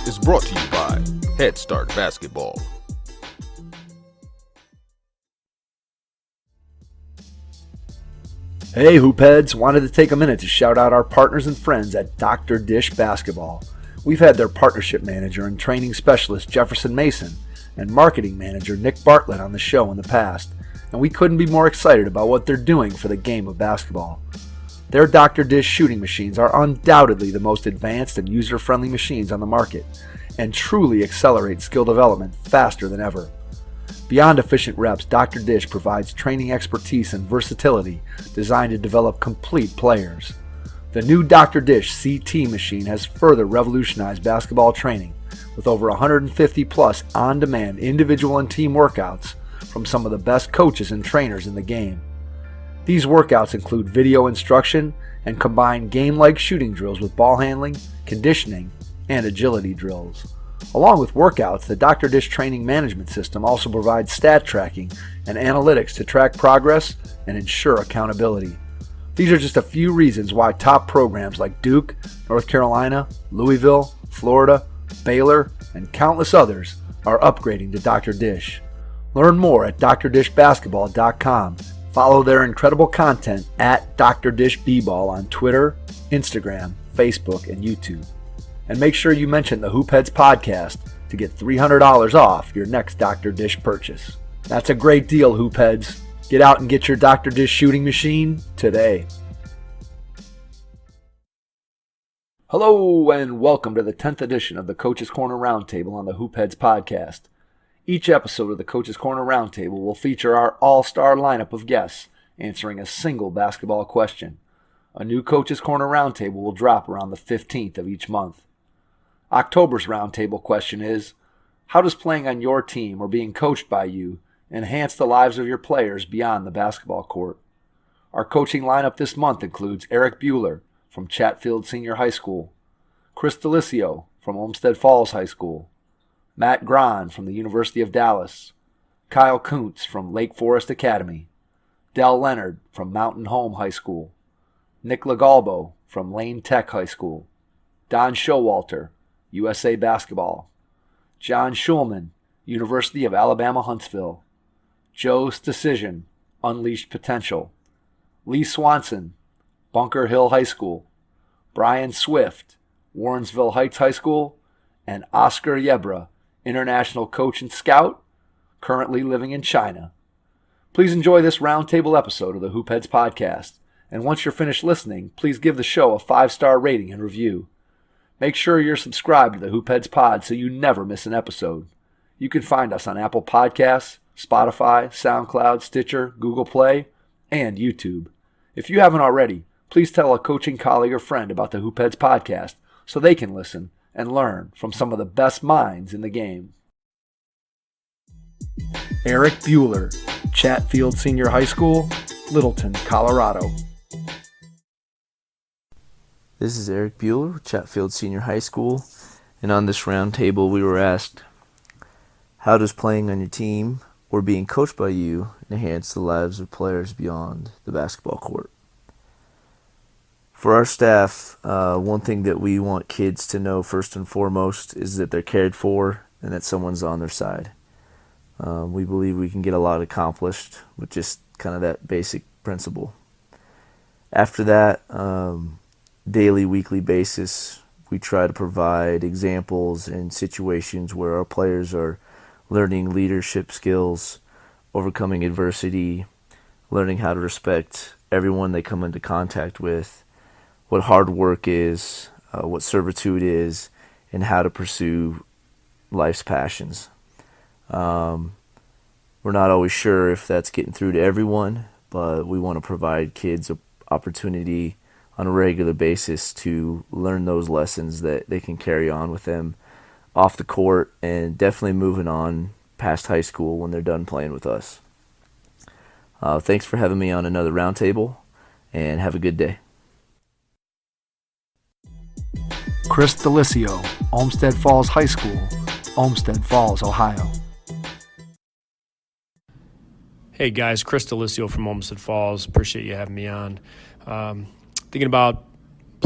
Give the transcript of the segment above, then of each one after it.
is brought to you by Head Start Basketball. Hey Hoopheads, wanted to take a minute to shout out our partners and friends at Dr. Dish Basketball. We've had their partnership manager and training specialist Jefferson Mason and marketing manager Nick Bartlett on the show in the past, and we couldn't be more excited about what they're doing for the game of basketball. Their Dr. Dish shooting machines are undoubtedly the most advanced and user-friendly machines on the market, and truly accelerate skill development faster than ever. Beyond efficient reps, Dr. Dish provides training expertise and versatility designed to develop complete players. The new Dr. Dish CT machine has further revolutionized basketball training with over 150 plus on-demand individual and team workouts from some of the best coaches and trainers in the game. These workouts include video instruction and combine game-like shooting drills with ball handling, conditioning, and agility drills. Along with workouts, the Dr. Dish training management system also provides stat tracking and analytics to track progress and ensure accountability. These are just a few reasons why top programs like Duke, North Carolina, Louisville, Florida, Baylor, and countless others are upgrading to Dr. Dish. Learn more at drdishbasketball.com. Follow their incredible content at Dr. Dish B-Ball on Twitter, Instagram, Facebook, and YouTube. And make sure you mention the Hoopheads podcast to get $300 off your next Dr. Dish purchase. That's a great deal, Hoopheads. Get out and get your Dr. Dish shooting machine today. Hello and welcome to the 10th edition of the Coach's Corner Roundtable on the Hoopheads podcast. Each episode of the Coach's Corner Roundtable will feature our all-star lineup of guests answering a single basketball question. A new Coach's Corner Roundtable will drop around the 15th of each month. October's roundtable question is, how does playing on your team or being coached by you enhance the lives of your players beyond the basketball court? Our coaching lineup this month includes Erik Buehler from Chatfield Senior High School, Chris DeLisio from Olmsted Falls High School, Matt Grahn from the University of Dallas, Kyle Koncz from Lake Forest Academy, Dell Leonard from Mountain Home High School, Nick LoGalbo from Lane Tech High School, Don Showalter, USA Basketball, John Schulman, University of Alabama Huntsville, Joe's Decision, Unleashed Potential, Lee Swanson, Bunker Hill High School, Brian Swift, Warrensville Heights High School, and Oscar Yebra, International Coach and Scout, currently living in China. Please enjoy this roundtable episode of the Hoopheads podcast, and once you're finished listening, please give the show a 5-star rating and review. Make sure you're subscribed to the Hoopheads Pod so you never miss an episode. You can find us on Apple Podcasts, Spotify, SoundCloud, Stitcher, Google Play, and YouTube. If you haven't already, please tell a coaching colleague or friend about the Hoopheads Podcast so they can listen and learn from some of the best minds in the game. Erik Buehler, Chatfield Senior High School, Littleton, Colorado. This is Erik Buehler with Chatfield Senior High School, and on this roundtable we were asked, how does playing on your team or being coached by you enhance the lives of players beyond the basketball court? For our staff, one thing that we want kids to know first and foremost is that they're cared for and that someone's on their side. We believe we can get a lot accomplished with just kind of that basic principle. After that, daily, weekly basis, we try to provide examples and situations where our players are learning leadership skills, overcoming adversity, learning how to respect everyone they come into contact with, what hard work is, what servitude is, and how to pursue life's passions. We're not always sure if that's getting through to everyone, but we want to provide kids an opportunity on a regular basis to learn those lessons that they can carry on with them off the court and definitely moving on past high school when they're done playing with us. Thanks for having me on another roundtable, and have a good day. Chris DeLisio, Olmsted Falls High School, Olmsted Falls, Ohio. Hey guys, Chris DeLisio from Olmsted Falls. Appreciate you having me on. Thinking about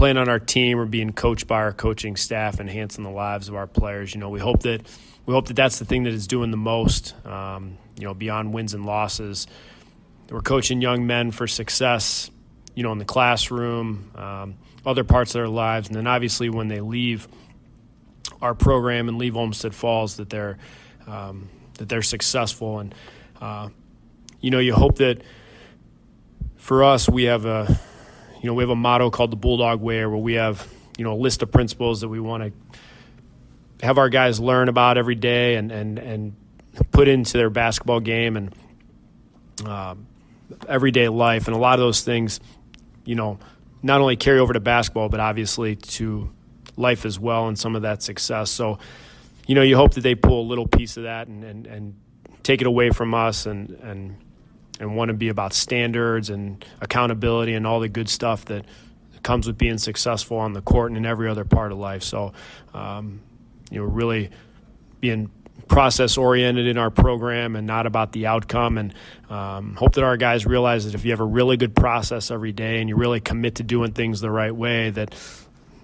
playing on our team or being coached by our coaching staff, enhancing the lives of our players. We hope that that's the thing that is doing the most. Beyond wins and losses, we're coaching young men for success. In the classroom, other parts of their lives, and then obviously when they leave our program and leave Olmsted Falls, that they're successful. And you hope that for us we have a motto called the Bulldog Way, where we have a list of principles that we want to have our guys learn about every day and put into their basketball game and everyday life. And a lot of those things not only carry over to basketball, but obviously to life as well, and some of that success. So, you hope that they pull a little piece of that and take it away from us and want to be about standards and accountability and all the good stuff that comes with being successful on the court and in every other part of life. So, really being process-oriented in our program and not about the outcome, and hope that our guys realize that if you have a really good process every day and you really commit to doing things the right way, that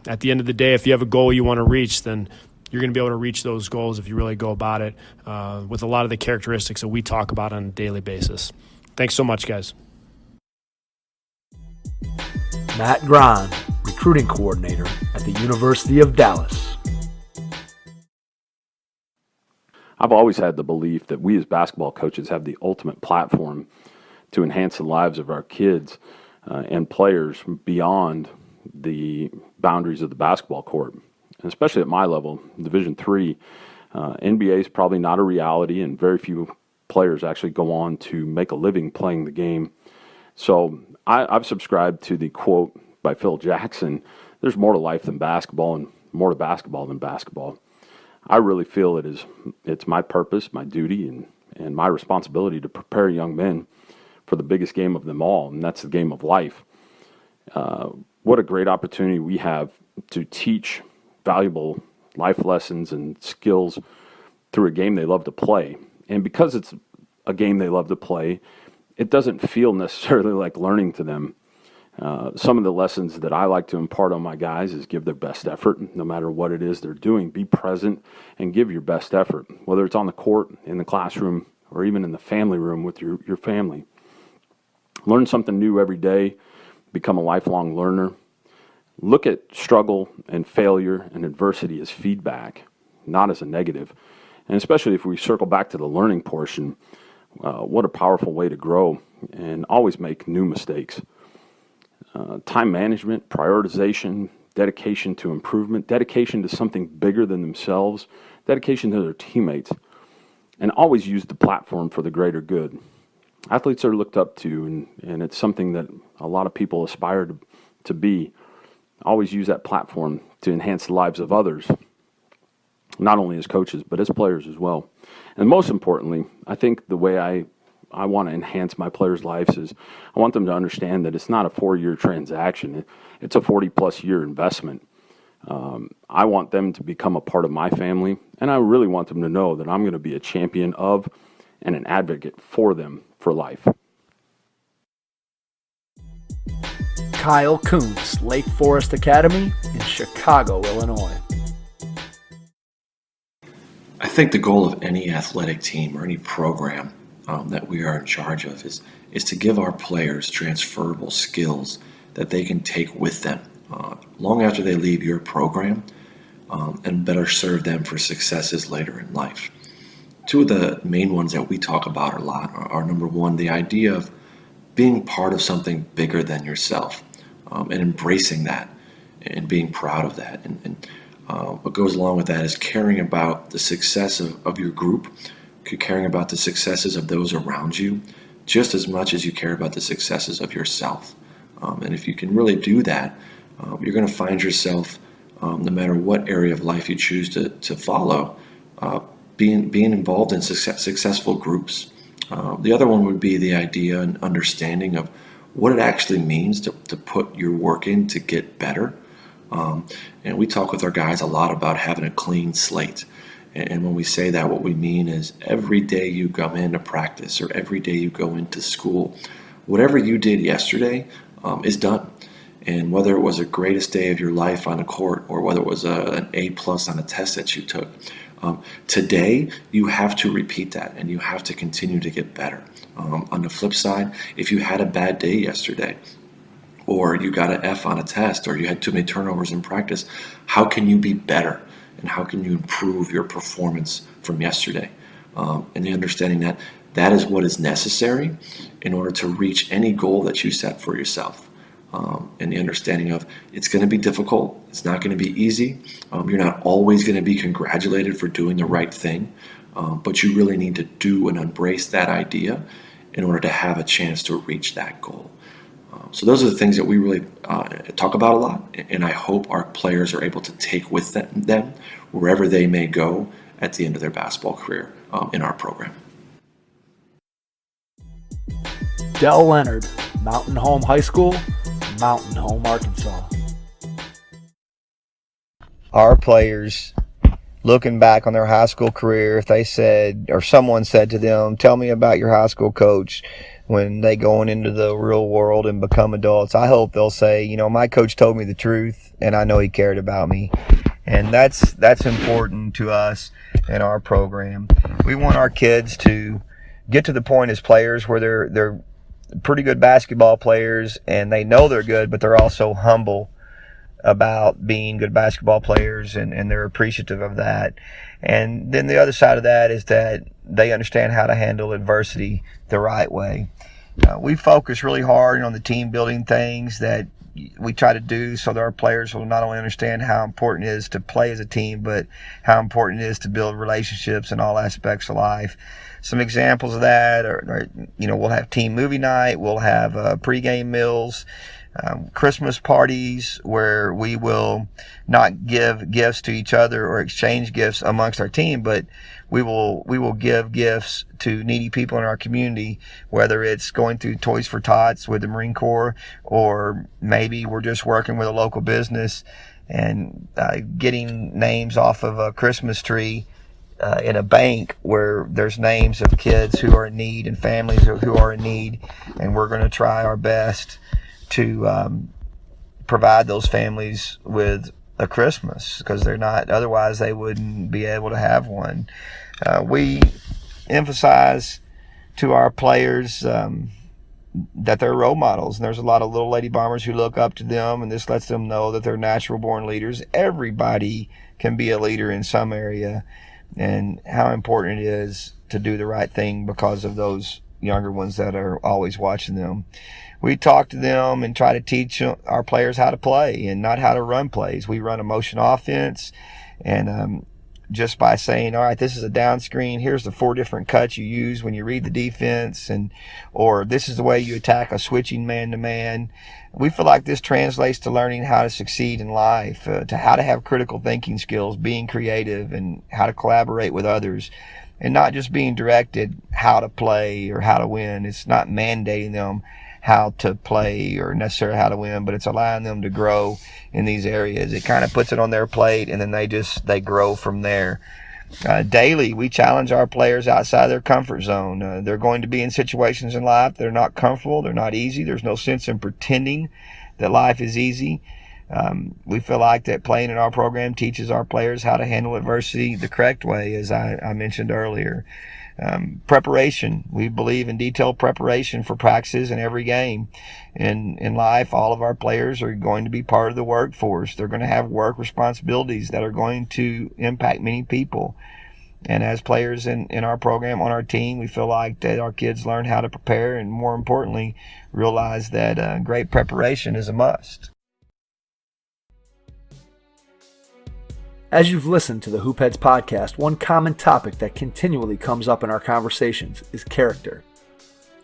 at the end of the day, if you have a goal you want to reach, then you're going to be able to reach those goals if you really go about it with a lot of the characteristics that we talk about on a daily basis. Thanks so much, guys. Matt Grahn, recruiting coordinator at the University of Dallas. I've always had the belief that we as basketball coaches have the ultimate platform to enhance the lives of our kids and players beyond the boundaries of the basketball court. And especially at my level, Division III, NBA is probably not a reality, and very few players actually go on to make a living playing the game. So I've subscribed to the quote by Phil Jackson, "There's more to life than basketball and more to basketball than basketball." I really feel it's my purpose, my duty, and my responsibility to prepare young men for the biggest game of them all, and that's the game of life. What a great opportunity we have to teach valuable life lessons and skills through a game they love to play. And because it's a game they love to play, it doesn't feel necessarily like learning to them. Some of the lessons that I like to impart on my guys is give their best effort, no matter what it is they're doing. Be present and give your best effort, whether it's on the court, in the classroom, or even in the family room with your family. Learn something new every day. Become a lifelong learner. Look at struggle and failure and adversity as feedback, not as a negative. And especially if we circle back to the learning portion, what a powerful way to grow, and always make new mistakes. Time management, prioritization, dedication to improvement, dedication to something bigger than themselves, dedication to their teammates, and always use the platform for the greater good. Athletes are looked up to, and it's something that a lot of people aspire to be. Always use that platform to enhance the lives of others, not only as coaches, but as players as well. And most importantly, I think the way I want to enhance my players' lives is I want them to understand that it's not a 4-year transaction. It's a 40-plus year investment. I want them to become a part of my family, and I really want them to know that I'm going to be a champion of and an advocate for them for life. Kyle Koncz, Lake Forest Academy in Chicago, Illinois. I think the goal of any athletic team or any program that we are in charge of is to give our players transferable skills that they can take with them long after they leave your program and better serve them for successes later in life. Two of the main ones that we talk about a lot are number one, the idea of being part of something bigger than yourself and embracing that and being proud of that. And what goes along with that is caring about the success of your group, caring about the successes of those around you, just as much as you care about the successes of yourself. And if you can really do that, you're going to find yourself, no matter what area of life you choose to follow, being involved in successful groups. The other one would be the idea and understanding of what it actually means to put your work in to get better. And we talk with our guys a lot about having a clean slate. And when we say that, what we mean is every day you come into practice or every day you go into school, whatever you did yesterday is done. And whether it was the greatest day of your life on the court or whether it was an A+ on a test that you took, today you have to repeat that and you have to continue to get better. On the flip side, if you had a bad day yesterday, or you got an F on a test, or you had too many turnovers in practice, how can you be better? And how can you improve your performance from yesterday? And the understanding that that is what is necessary in order to reach any goal that you set for yourself. And the understanding of it's going to be difficult, it's not going to be easy. You're not always going to be congratulated for doing the right thing, but you really need to do and embrace that idea in order to have a chance to reach that goal. So those are the things that we really talk about a lot, and I hope our players are able to take with them wherever they may go at the end of their basketball career in our program. Dell Leonard, Mountain Home High School, Mountain Home, Arkansas. Our players, looking back on their high school career, if they said, or someone said to them, tell me about your high school coach, when they going into the real world and become adults, I hope they'll say, my coach told me the truth and I know he cared about me. And that's important to us in our program. We want our kids to get to the point as players where they're pretty good basketball players and they know they're good, but they're also humble about being good basketball players and they're appreciative of that. And then the other side of that is that they understand how to handle adversity the right way. We focus really hard on the team building things that we try to do so that our players will not only understand how important it is to play as a team, but how important it is to build relationships in all aspects of life. Some examples of that are we'll have team movie night, we'll have pregame meals, Christmas parties where we will not give gifts to each other or exchange gifts amongst our team, but we will give gifts to needy people in our community, whether it's going through Toys for Tots with the Marine Corps, or maybe we're just working with a local business and getting names off of a Christmas tree in a bank where there's names of kids who are in need and families who are in need, and we're going to try our best to provide those families with a Christmas, because they're not, otherwise they wouldn't be able to have one. We emphasize to our players that they're role models, and there's a lot of little lady bombers who look up to them, and this lets them know that they're natural born leaders. Everybody can be a leader in some area, and how important it is to do the right thing because of those younger ones that are always watching them. We talk to them and try to teach our players how to play and not how to run plays. We run a motion offense, and just by saying, all right, this is a down screen, here's the 4 different cuts you use when you read the defense, or this is the way you attack a switching man-to-man. We feel like this translates to learning how to succeed in life, to how to have critical thinking skills, being creative, and how to collaborate with others, and not just being directed how to play or how to win. It's not mandating them how to play or necessarily how to win, but it's allowing them to grow in these areas. It kind of puts it on their plate, and then they grow from there. Daily, we challenge our players outside their comfort zone. They're going to be in situations in life that are not comfortable, they're not easy. There's no sense in pretending that life is easy. We feel like that playing in our program teaches our players how to handle adversity the correct way, as I mentioned earlier. Preparation. We believe in detailed preparation for practices in every game. In life, all of our players are going to be part of the workforce. They're going to have work responsibilities that are going to impact many people. And as players in our program, on our team, we feel like that our kids learn how to prepare, and more importantly, realize that great preparation is a must. As you've listened to the Hoopheads podcast, one common topic that continually comes up in our conversations is character.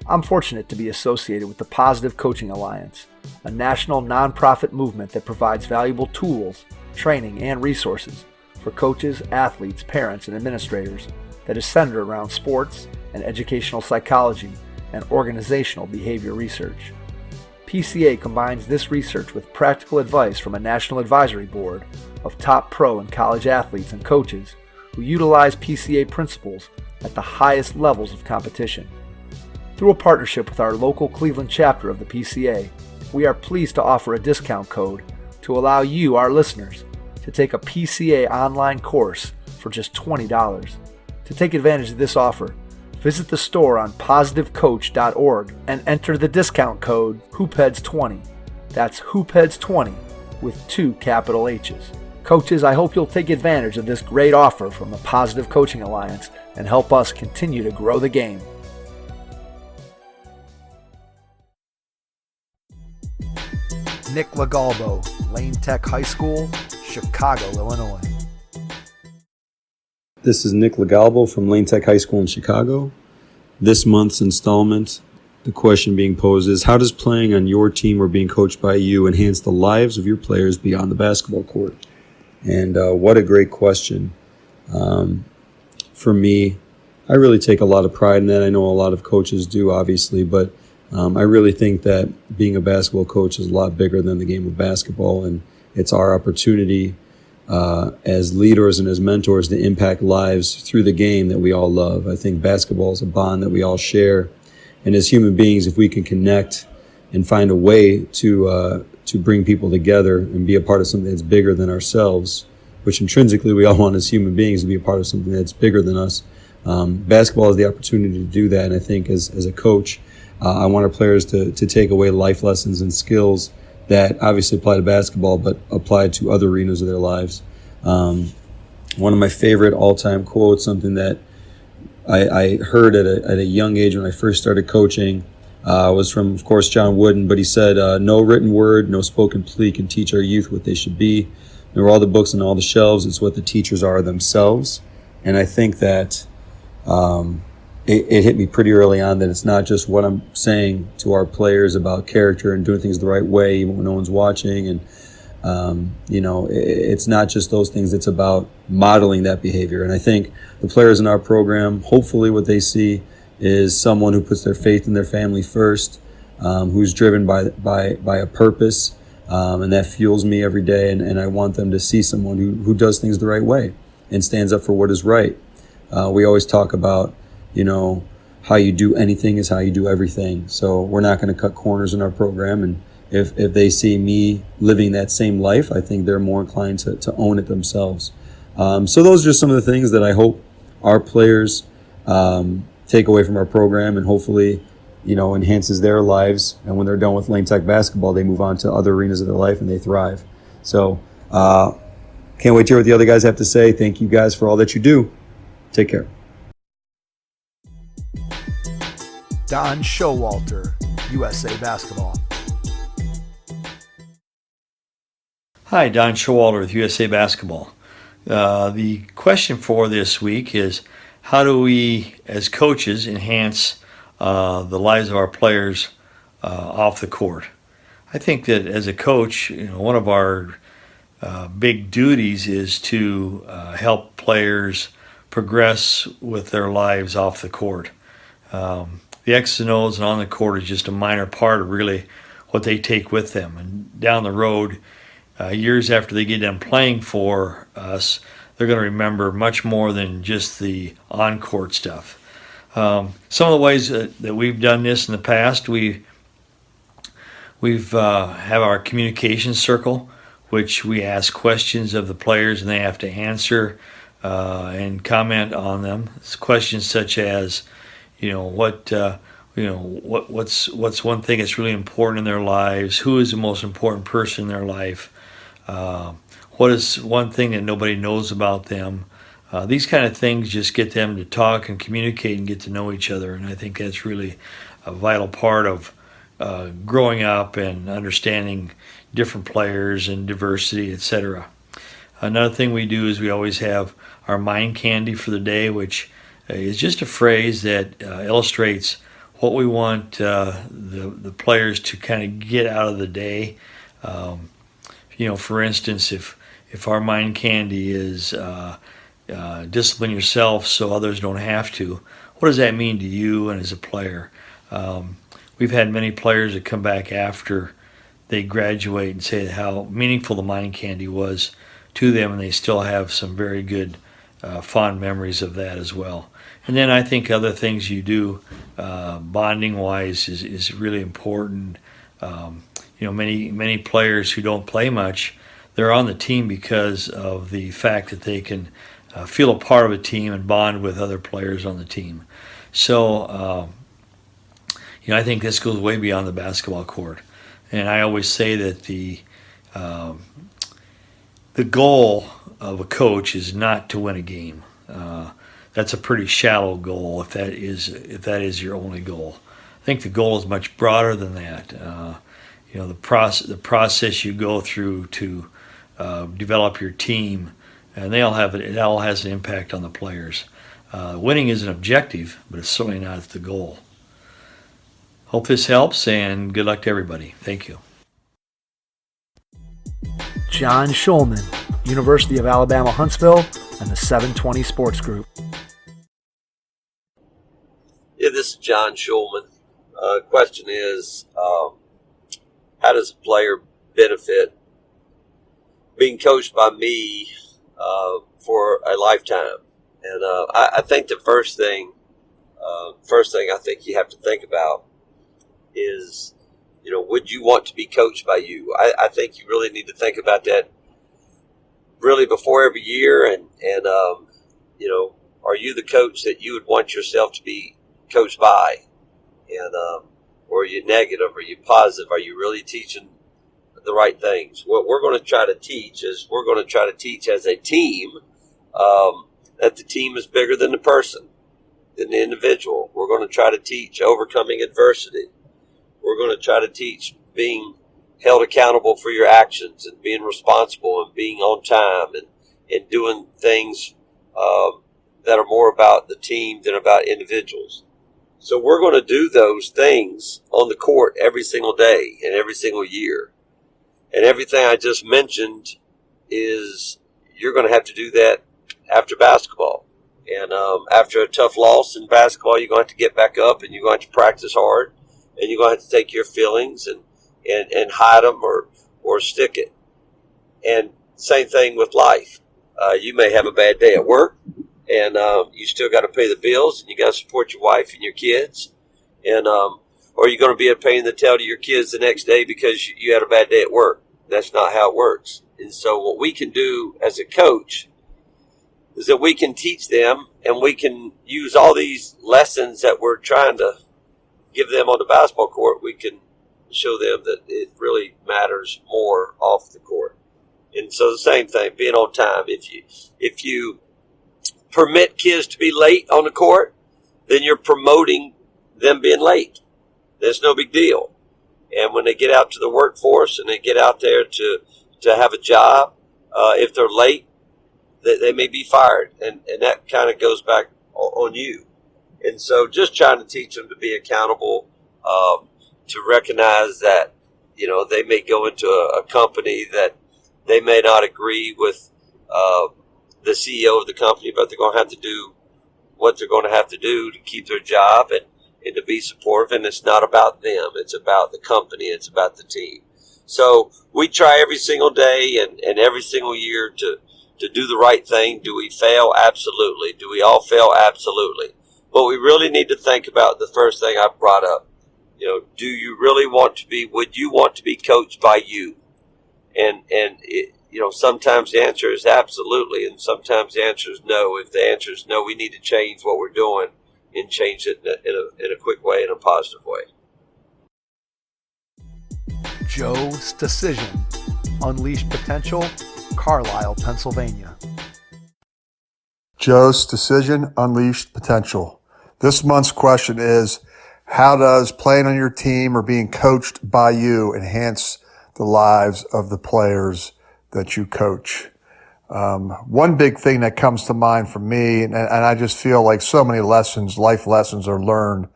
I'm fortunate to be associated with the Positive Coaching Alliance, a national nonprofit movement that provides valuable tools, training, and resources for coaches, athletes, parents, and administrators that is centered around sports and educational psychology and organizational behavior research. PCA combines this research with practical advice from a national advisory board of top pro and college athletes and coaches who utilize PCA principles at the highest levels of competition. Through a partnership with our local Cleveland chapter of the PCA, we are pleased to offer a discount code to allow you, our listeners, to take a PCA online course for just $20. To take advantage of this offer, visit the store on positivecoach.org and enter the discount code HoopHeads20. That's HoopHeads20 with 2 capital H's. Coaches, I hope you'll take advantage of this great offer from the Positive Coaching Alliance and help us continue to grow the game. Nick LoGalbo, Lane Tech High School, Chicago, Illinois. This is Nick LoGalbo from Lane Tech High School in Chicago. This month's installment, the question being posed is, how does playing on your team or being coached by you enhance the lives of your players beyond the basketball court? And what a great question. For me, I really take a lot of pride in that. I know a lot of coaches do, obviously, but I really think that being a basketball coach is a lot bigger than the game of basketball, and it's our opportunity as leaders and as mentors to impact lives through the game that we all love. I think basketball is a bond that we all share, and as human beings, if we can connect and find a way to bring people together and be a part of something that's bigger than ourselves, which intrinsically we all want as human beings to be a part of something that's bigger than us. Basketball is the opportunity to do that, and I think as a coach, I want our players to take away life lessons and skills that obviously apply to basketball, but apply to other arenas of their lives. One of my favorite all-time quotes, something that I heard at a young age when I first started coaching, was from, of course, John Wooden, but he said, no written word, no spoken plea can teach our youth what they should be. Nor all the books on all the shelves, it's what the teachers are themselves. And I think that it hit me pretty early on that it's not just what I'm saying to our players about character and doing things the right way, even when no one's watching. And, it's not just those things. It's about modeling that behavior. And I think the players in our program, hopefully what they see is someone who puts their faith in their family first, who's driven by a purpose, and that fuels me every day. And I want them to see someone who does things the right way and stands up for what is right. We always talk about, how you do anything is how you do everything. So we're not going to cut corners in our program. And if they see me living that same life, I think they're more inclined to own it themselves. So those are just some of the things that I hope our players take away from our program, and hopefully, enhances their lives. And when they're done with Lane Tech basketball, they move on to other arenas of their life and they thrive. So can't wait to hear what the other guys have to say. Thank you guys for all that you do. Take care. Don Showalter, USA Basketball. Hi, Don Showalter with USA Basketball. The question for this week is, how do we, as coaches, enhance the lives of our players off the court? I think that as a coach, one of our big duties is to help players progress with their lives off the court. The X's and O's and on the court is just a minor part of really what they take with them. And down the road, years after they get done playing for us, they're going to remember much more than just the on-court stuff. Some of the ways that we've done this in the past, we've have our communication circle, which we ask questions of the players and they have to answer and comment on them. It's questions such as, what's one thing that's really important in their lives? Who is the most important person in their life? What is one thing that nobody knows about them? These kind of things just get them to talk and communicate and get to know each other. And I think that's really a vital part of growing up and understanding different players and diversity, etc. Another thing we do is we always have our mind candy for the day, which is just a phrase that illustrates what we want the players to kind of get out of the day. For instance, if our mind candy is discipline yourself so others don't have to, what does that mean to you and as a player? We've had many players that come back after they graduate and say how meaningful the mind candy was to them, and they still have some very good fond memories of that as well. And then I think other things you do bonding-wise is really important. many players who don't play much, they're on the team because of the fact that they can feel a part of a team and bond with other players on the team. So, I think this goes way beyond the basketball court. And I always say that the goal of a coach is not to win a game. That's a pretty shallow goal if that is your only goal. I think the goal is much broader than that. The process you go through to develop your team, and it all has an impact on the players. Winning is an objective, but it's certainly not the goal. Hope this helps, and good luck to everybody. Thank you. John Schulman, University of Alabama Huntsville, and the 720 Sports Group. Yeah, this is John Schulman. Question is, how does a player benefit being coached by me for a lifetime? And I think the first thing I think you have to think about is, would you want to be coached by you? I think you really need to think about that really before every year. And are you the coach that you would want yourself to be coached by? And or are you negative? Are you positive? Are you really teaching the right things? What we're going to try to teach is we're going to try to teach as a team that the team is bigger than the person, than the individual. We're going to try to teach overcoming adversity. We're going to try to teach being held accountable for your actions and being responsible and being on time and doing things that are more about the team than about individuals. So we're going to do those things on the court every single day and every single year. And everything I just mentioned is you're going to have to do that after basketball. And after a tough loss in basketball, you're going to have to get back up and you're going to have to practice hard. And you're going to have to take your feelings and hide them or stick it. And same thing with life. You may have a bad day at work, and you still got to pay the bills, and you got to support your wife and your kids. And or you're going to be a pain in the tail to your kids the next day because you had a bad day at work. That's not how it works. And so what we can do as a coach is that we can teach them, and we can use all these lessons that we're trying to give them on the basketball court. We can show them that it really matters more off the court. And so the same thing, being on time. If you permit kids to be late on the court, then you're promoting them being late. That's no big deal. And when they get out to the workforce and they get out there to have a job, if they're late, they may be fired. And that kind of goes back on you. And so just trying to teach them to be accountable, to recognize that, they may go into a company that they may not agree with the CEO of the company, but they're going to have to do what they're going to have to do to keep their job and to be supportive. And it's not about them. It's about the company. It's about the team. So we try every single day and every single year to do the right thing. Do we fail? Absolutely. Do we all fail? Absolutely. But we really need to think about the first thing I brought up. Do you really would you want to be coached by you? And sometimes the answer is absolutely, and sometimes the answer is no. If the answer is no, we need to change what we're doing and change it in a quick way, in a positive way. Joe's Decision, Unleashed Potential, Carlisle, Pennsylvania. Joe's Decision, Unleashed Potential. This month's question is, how does playing on your team or being coached by you enhance the lives of the players that you coach? One big thing that comes to mind for me, and I just feel like so many life lessons are learned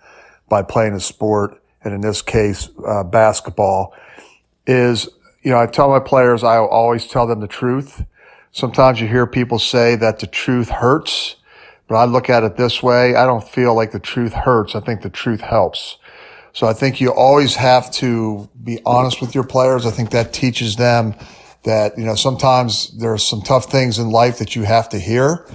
by playing a sport, and in this case, basketball, is, I tell my players, I always tell them the truth. Sometimes you hear people say that the truth hurts, but I look at it this way. I don't feel like the truth hurts. I think the truth helps. So I think you always have to be honest with your players. I think that teaches them that, sometimes there are some tough things in life that you have to hear.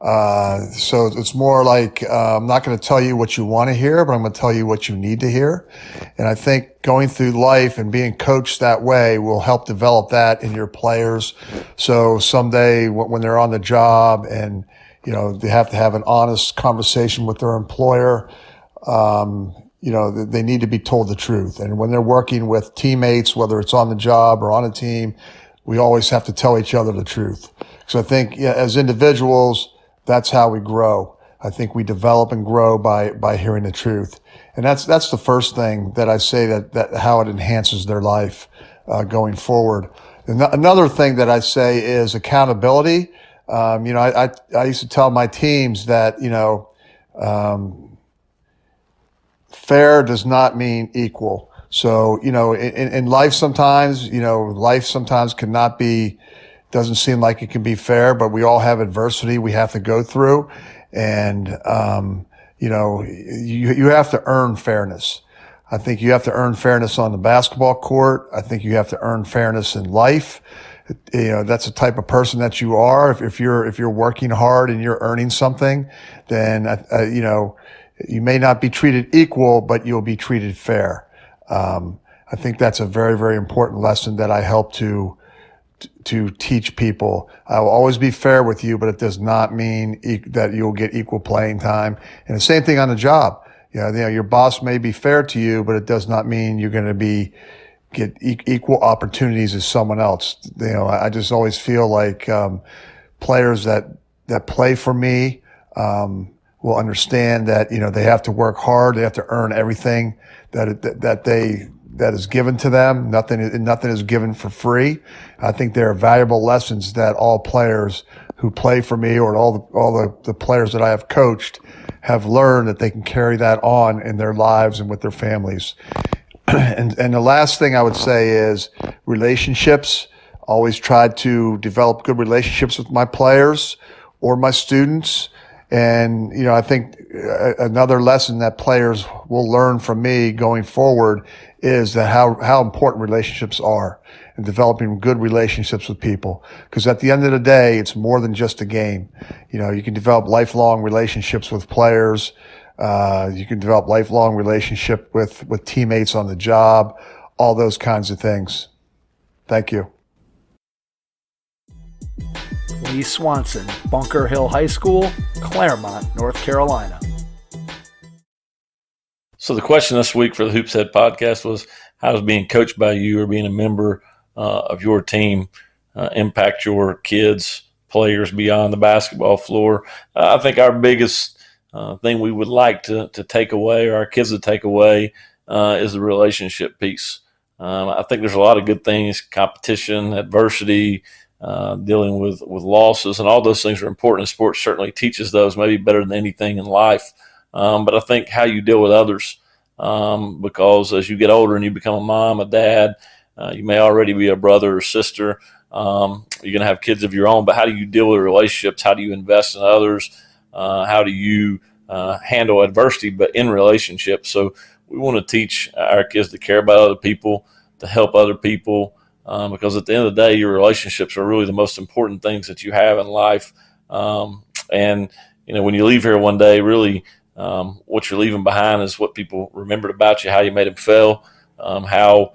So it's more like I'm not going to tell you what you want to hear, but I'm going to tell you what you need to hear. And I think going through life and being coached that way will help develop that in your players. So someday when they're on the job and, they have to have an honest conversation with their employer, they need to be told the truth. And when they're working with teammates, whether it's on the job or on a team, we always have to tell each other the truth. So I think as individuals, that's how we grow. I think we develop and grow by hearing the truth. And that's the first thing that I say that how it enhances their life going forward. And another thing that I say is accountability. I used to tell my teams that, fair does not mean equal. So, in life sometimes, life sometimes doesn't seem like it can be fair, but we all have adversity we have to go through. And, you have to earn fairness. I think you have to earn fairness on the basketball court. I think you have to earn fairness in life. That's the type of person that you are. If you're working hard and you're earning something, then, you may not be treated equal, but you'll be treated fair. I think that's a very, very important lesson that I help to teach people. I will always be fair with you, but it does not mean that you'll get equal playing time. And the same thing on the job. Your boss may be fair to you, but it does not mean you're going to get equal opportunities as someone else. I just always feel like players that play for me will understand that they have to work hard. They have to earn everything that is given to them. Nothing is given for free. I think there are valuable lessons that all players who play for me or all the players that I have coached have learned that they can carry that on in their lives and with their families. And the last thing I would say is relationships. Always tried to develop good relationships with my players or my students. And, I think another lesson that players will learn from me going forward is that how important relationships are and developing good relationships with people. Because at the end of the day, it's more than just a game. You can develop lifelong relationships with players. You can develop lifelong relationship with teammates on the job, all those kinds of things. Thank you. Lee Swanson, Bunker Hill High School, Claremont, North Carolina. So the question this week for the Hoops Head podcast was, how does being coached by you or being a member of your team impact your kids, players beyond the basketball floor? I think our biggest thing we would like to take away, or our kids to take away, is the relationship piece. I think there's a lot of good things, competition, adversity, dealing with losses, and all those things are important. Sports certainly teaches those, maybe better than anything in life. But I think how you deal with others, because as you get older and you become a mom, a dad, you may already be a brother or sister. You're going to have kids of your own, but how do you deal with relationships? How do you invest in others? How do you handle adversity, but in relationships? So we want to teach our kids to care about other people, to help other people, because at the end of the day, your relationships are really the most important things that you have in life. And when you leave here one day, really what you're leaving behind is what people remembered about you, how you made them feel, how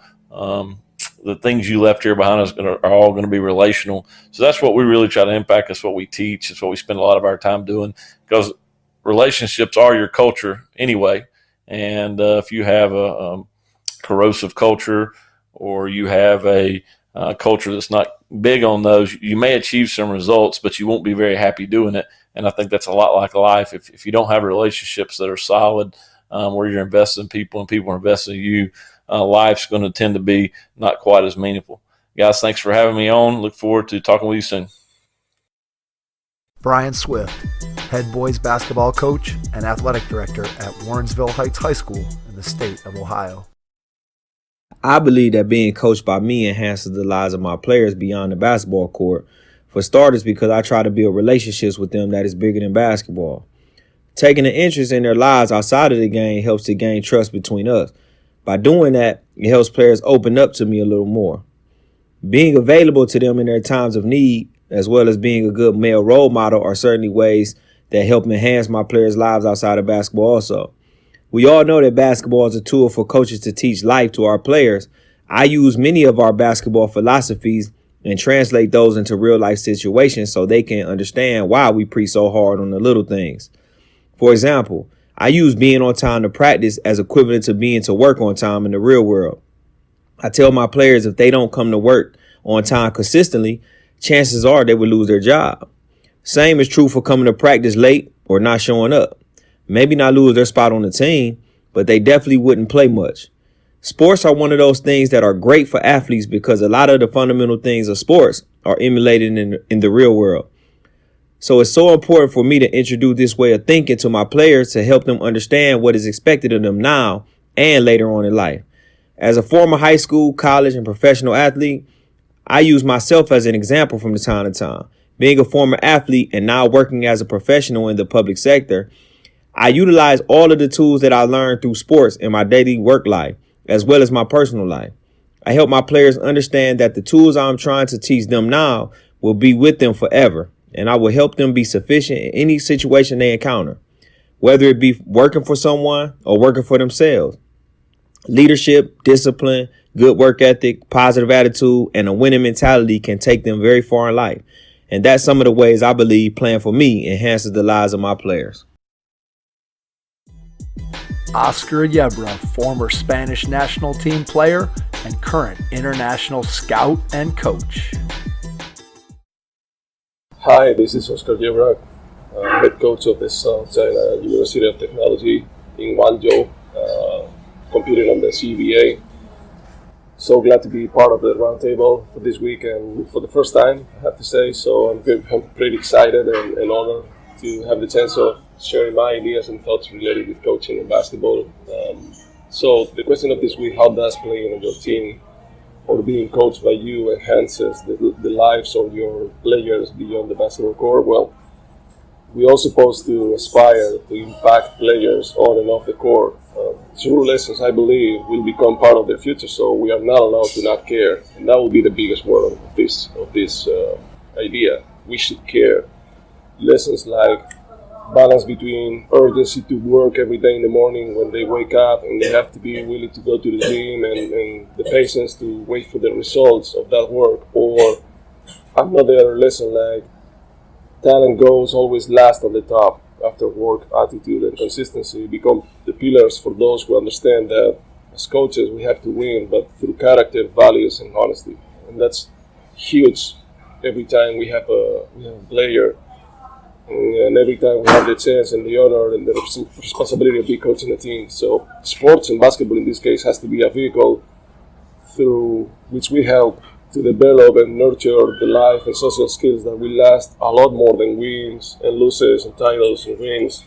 the things you left here behind are all going to be relational. So that's what we really try to impact. That's what we teach. It's what we spend a lot of our time doing, because relationships are your culture anyway. And if you have a corrosive culture, or you have a culture that's not big on those, you may achieve some results, but you won't be very happy doing it. And I think that's a lot like life. If you don't have relationships that are solid, where you're investing in people and people are investing in you, life's going to tend to be not quite as meaningful. Guys, thanks for having me on. Look forward to talking with you soon. Brian Swift, head boys basketball coach and athletic director at Warrensville Heights High School in the state of Ohio. I believe that being coached by me enhances the lives of my players beyond the basketball court. For starters, because I try to build relationships with them that is bigger than basketball. Taking an interest in their lives outside of the game helps to gain trust between us. By doing that, it helps players open up to me a little more. Being available to them in their times of need as well as being a good male role model are certainly ways that help enhance my players' lives outside of basketball also. We all know that basketball is a tool for coaches to teach life to our players. I use many of our basketball philosophies and translate those into real life situations so they can understand why we preach so hard on the little things. For example, I use being on time to practice as equivalent to being to work on time in the real world. I tell my players if they don't come to work on time consistently, chances are they will lose their job. Same is true for coming to practice late or not showing up. Maybe not lose their spot on the team, but they definitely wouldn't play much. Sports are one of those things that are great for athletes because a lot of the fundamental things of sports are emulated in the real world. So it's so important for me to introduce this way of thinking to my players to help them understand what is expected of them now and later on in life. As a former high school, college, and professional athlete, I use myself as an example from time to time. Being a former athlete and now working as a professional in the public sector, I utilize all of the tools that I learned through sports in my daily work life, as well as my personal life. I help my players understand that the tools I'm trying to teach them now will be with them forever, and I will help them be sufficient in any situation they encounter, whether it be working for someone or working for themselves. Leadership, discipline, good work ethic, positive attitude, and a winning mentality can take them very far in life. And that's some of the ways I believe playing for me enhances the lives of my players. Oscar Yebra, former Spanish national team player and current international scout and coach. Hi, this is Oscar Yebra, head coach of the South China University of Technology in Guangzhou, competing on the CBA. So glad to be part of the roundtable for this week and for the first time, I have to say. So I'm pretty excited and honored to have the chance of sharing my ideas and thoughts related with coaching and basketball. So the question of this week, how does playing on your team or being coached by you enhances the lives of your players beyond the basketball court? Well, we are supposed to aspire to impact players on and off the court. True lessons, I believe, will become part of their future, so we are not allowed to not care. And that will be the biggest word of this idea. We should care. Lessons like balance between urgency to work every day in the morning when they wake up and they have to be willing to go to the gym and the patience to wait for the results of that work. Or another lesson like talent goals always last on the top after work, attitude and consistency become the pillars for those who understand that as coaches we have to win, but through character, values and honesty. And that's huge every time we have a player. And every time we have the chance and the honor and the responsibility of being coaching a team. So sports and basketball in this case has to be a vehicle through which we help to develop and nurture the life and social skills that will last a lot more than wins and losses and titles and rings.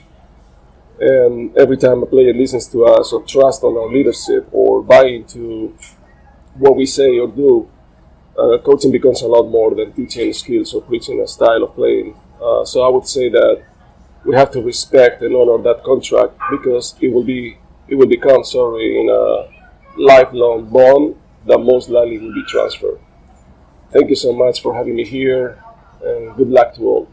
And every time a player listens to us or trusts on our leadership or buy into what we say or do, coaching becomes a lot more than teaching skills or preaching a style of playing. So I would say that we have to respect and honor that contract because it will become in a lifelong bond that most likely will be transferred. Thank you so much for having me here, and good luck to all.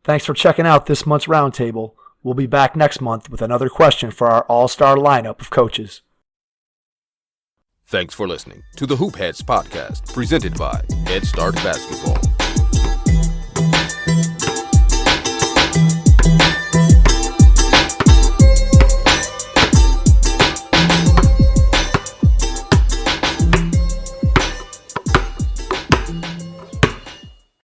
Thanks for checking out this month's roundtable. We'll be back next month with another question for our all-star lineup of coaches. Thanks for listening to the Hoop Heads podcast, presented by Head Start Basketball.